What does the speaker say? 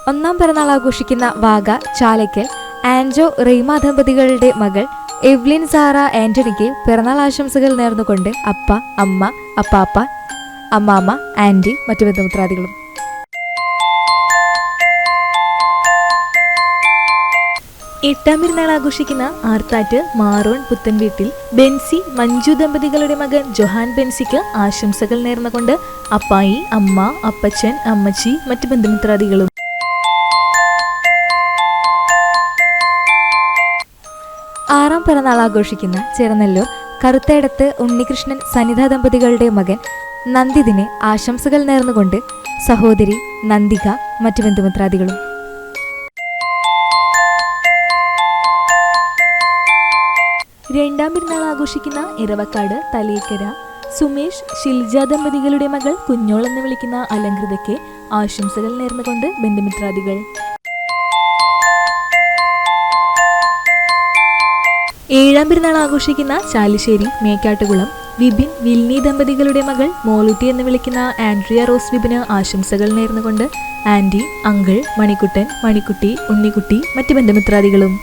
ഒന്നാം പിറന്നാൾ ആഘോഷിക്കുന്ന വാഗ ചാലയ്ക്കൽ ആൻജോ റീമ ദമ്പതികളുടെ മകൾ എവ്ലിൻ സാറ ആന്റണിക്ക് പിറന്നാൾ ആശംസകൾ നേർന്നുകൊണ്ട് അപ്പ, അമ്മ, അപ്പാപ്പ, അമ്മാമ്മ, ആന്റി, മറ്റു ബന്ധുമിത്രാദികളും. എട്ടാം പിറന്നാൾ ആഘോഷിക്കുന്ന ആർത്താറ്റ് മാറോൺ പുത്തൻവീട്ടിൽ ബെൻസി മഞ്ജു ദമ്പതികളുടെ മകൻ ജൊഹാൻ ബെൻസിക്ക് ആശംസകൾ നേർന്നുകൊണ്ട് അപ്പായി, അമ്മ, അപ്പച്ചൻ, അമ്മച്ചി, മറ്റു ബന്ധുമിത്രാദികളും. ആറാം പിറന്നാൾ ആഘോഷിക്കുന്ന ചെറുനെല്ലൂർ കറുത്തേടത്ത് ഉണ്ണികൃഷ്ണൻ സനിത ദമ്പതികളുടെ മകൻ നന്ദിതിന് ആശംസകൾ നേർന്നുകൊണ്ട് സഹോദരി നന്ദിക, മറ്റു ബന്ധുമിത്രാദികളും. രണ്ടാം പിറന്നാൾ ആഘോഷിക്കുന്ന ഇറവക്കാട് തലേക്കര സുമേഷ് ഷിൽജ ദമ്പതികളുടെ മകൾ കുഞ്ഞോൾ എന്ന് വിളിക്കുന്ന അലങ്കൃതയ്ക്ക് ആശംസകൾ നേർന്നുകൊണ്ട് ബന്ധുമിത്രാദികൾ. ഏഴാം പിറന്നാൾ ആഘോഷിക്കുന്ന ചാലിശ്ശേരി മേക്കാട്ടുകുളം വിപിൻ വിൽനി ദമ്പതികളുടെ മകൾ മോളൂട്ടി എന്ന് വിളിക്കുന്ന ആൻഡ്രിയ റോസ് വിപിന് ആശംസകൾ നേർന്നുകൊണ്ട് ആന്റി, അങ്കിൾ, മണിക്കുട്ടൻ, മണിക്കുട്ടി, ഉണ്ണിക്കുട്ടി, മറ്റു ബന്ധുമിത്രാദികളും.